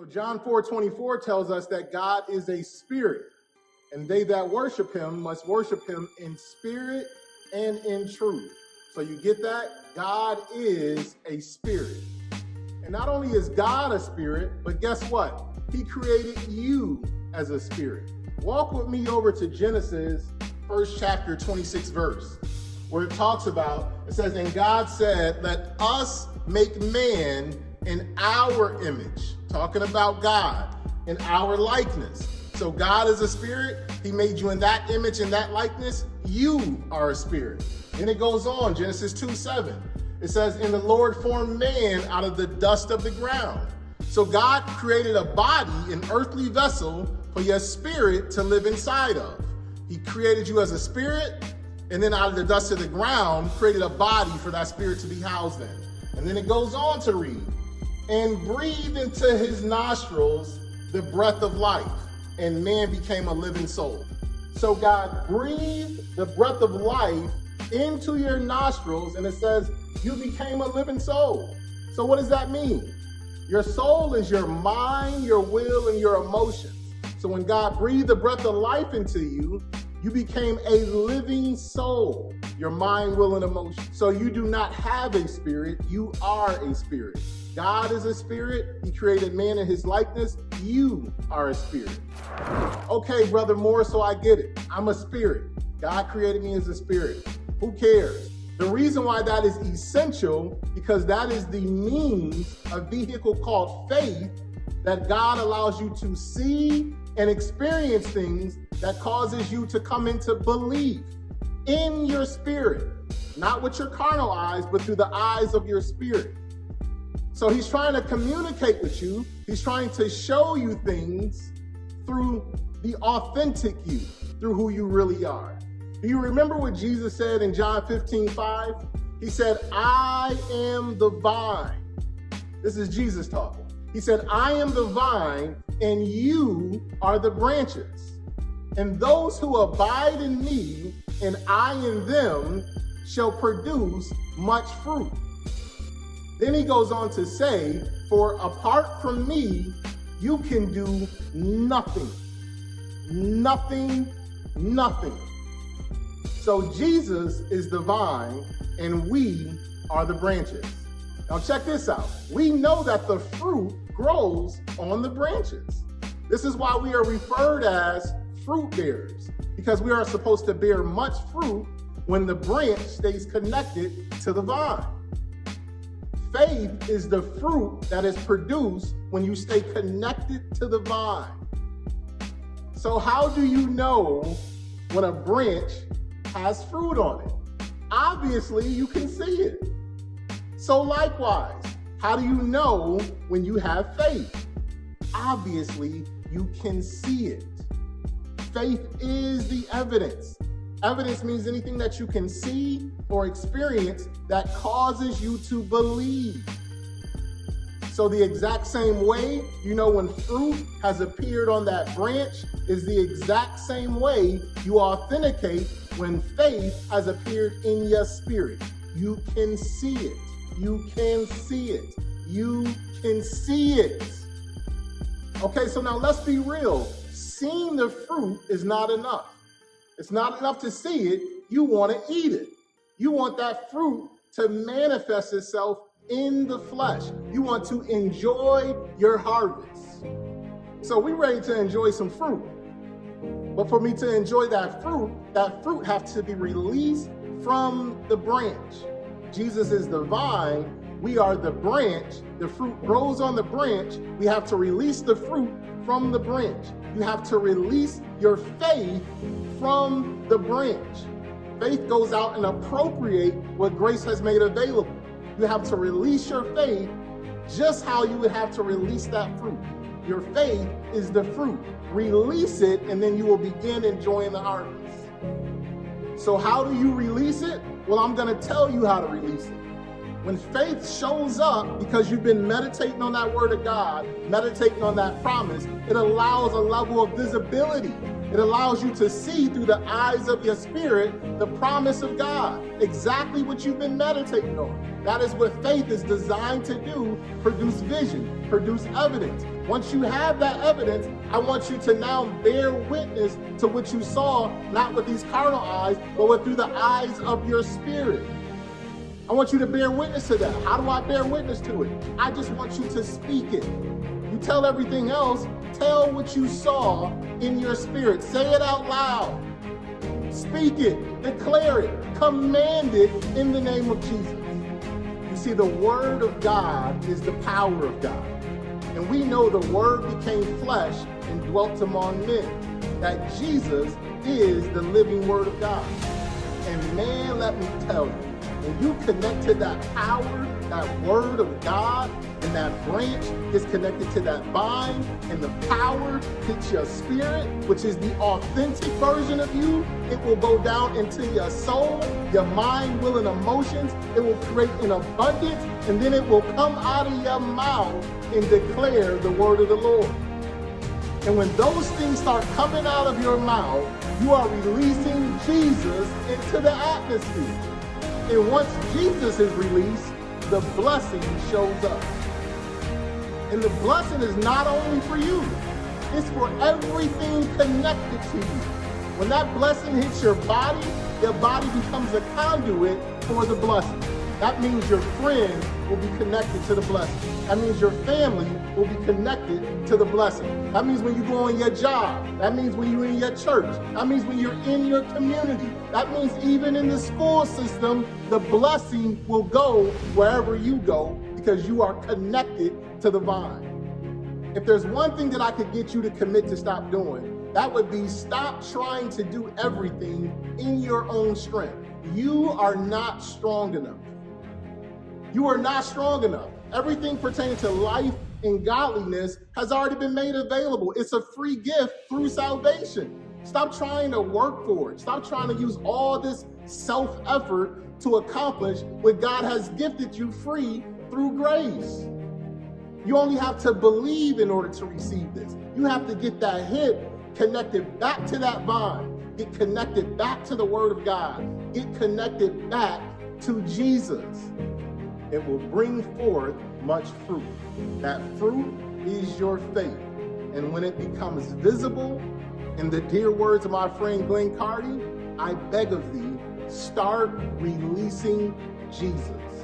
So John 4:24 tells us that God is a spirit, and they that worship him must worship him in spirit and in truth. So you get that? God is a spirit. And not only is God a spirit, but guess what? He created you as a spirit. Walk with me over to Genesis, first chapter, 26 verse, where it talks about, it says, and God said, let us make man in our image, talking about God, in our likeness. So God is a spirit. He made you in that image and that likeness. You are a spirit. And it goes on, Genesis 2:7. It says, and the Lord formed man out of the dust of the ground. So God created a body, an earthly vessel for your spirit to live inside of. He created you as a spirit, and then out of the dust of the ground, created a body for that spirit to be housed in. And then it goes on to read, and breathed into his nostrils the breath of life, and man became a living soul. So God breathed the breath of life into your nostrils, and it says you became a living soul. So what does that mean? Your soul is your mind, your will, and your emotions. So when God breathed the breath of life into you, you became a living soul, your mind, will, and emotion. So you do not have a spirit, you are a spirit. God is a spirit. He created man in his likeness. You are a spirit. Okay, Brother Moore, so I get it. I'm a spirit. God created me as a spirit. Who cares? The reason why that is essential, because that is the means, a vehicle called faith, that God allows you to see and experience things that causes you to come into belief in your spirit, not with your carnal eyes, but through the eyes of your spirit. So he's trying to communicate with you. He's trying to show you things through the authentic you, through who you really are. Do you remember what Jesus said in John 15:5? He said, I am the vine. This is Jesus talking. He said, I am the vine and you are the branches. And those who abide in me and I in them shall produce much fruit. Then he goes on to say, for apart from me, you can do nothing. Nothing, nothing. So Jesus is the vine and we are the branches. Now check this out. We know that the fruit grows on the branches. This is why we are referred as fruit bearers, because we are supposed to bear much fruit when the branch stays connected to the vine. Faith is the fruit that is produced when you stay connected to the vine. So how do you know when a branch has fruit on it? Obviously, you can see it. So likewise, how do you know when you have faith? Obviously, you can see it. Faith is the evidence. Evidence means anything that you can see or experience that causes you to believe. So the exact same way, you know, when fruit has appeared on that branch is the exact same way you authenticate when faith has appeared in your spirit. You can see it. You can see it. You can see it. Okay, so now let's be real. Seeing the fruit is not enough. It's not enough to see it. You want to eat it. You want that fruit to manifest itself in the flesh. You want to enjoy your harvest. So we're ready to enjoy some fruit. But for me to enjoy that fruit has to be released from the branch. Jesus is the vine. We are the branch. The fruit grows on the branch. We have to release the fruit from the branch. You have to release your faith from the branch. Faith goes out and appropriate what grace has made available. You have to release your faith just how you would have to release that fruit. Your faith is the fruit. Release it, and then you will begin enjoying the harvest. So how do you release it? Well, I'm going to tell you how to release it. When faith shows up, because you've been meditating on that word of God, meditating on that promise, it allows a level of visibility. It allows you to see through the eyes of your spirit the promise of God, exactly what you've been meditating on. That is what faith is designed to do: produce vision, produce evidence. Once you have that evidence, I want you to now bear witness to what you saw, not with these carnal eyes, but through the eyes of your spirit. I want you to bear witness to that. How do I bear witness to it? I just want you to speak it. You tell everything else. Tell what you saw in your spirit. Say it out loud. Speak it. Declare it. Command it in the name of Jesus. You see, the Word of God is the power of God. And we know the Word became flesh and dwelt among men. That Jesus is the living Word of God. And man, let me tell you, when you connect to that power, that Word of God, and that branch is connected to that vine, and the power hits your spirit, which is the authentic version of you, it will go down into your soul, your mind, will, and emotions. It will create an abundance, and then it will come out of your mouth and declare the word of the Lord. And when those things start coming out of your mouth, you are releasing Jesus into the atmosphere. And once Jesus is released, the blessing shows up. And the blessing is not only for you, it's for everything connected to you. When that blessing hits your body becomes a conduit for the blessing. That means your friends will be connected to the blessing. That means your family will be connected to the blessing. That means when you go on your job. That means when you're in your church. That means when you're in your community. That means even in the school system, the blessing will go wherever you go because you are connected to the vine. If there's one thing that I could get you to commit to stop doing, that would be stop trying to do everything in your own strength. You are not strong enough. You are not strong enough. Everything pertaining to life and godliness has already been made available. It's a free gift through salvation. Stop trying to work for it. Stop trying to use all this self-effort to accomplish what God has gifted you free through grace. You only have to believe in order to receive this. You have to get that hip connected back to that vine. Get connected back to the Word of God. Get connected back to Jesus. It will bring forth much fruit. That fruit is your faith. And when it becomes visible, in the dear words of my friend Glenn Carty, I beg of thee, start releasing Jesus.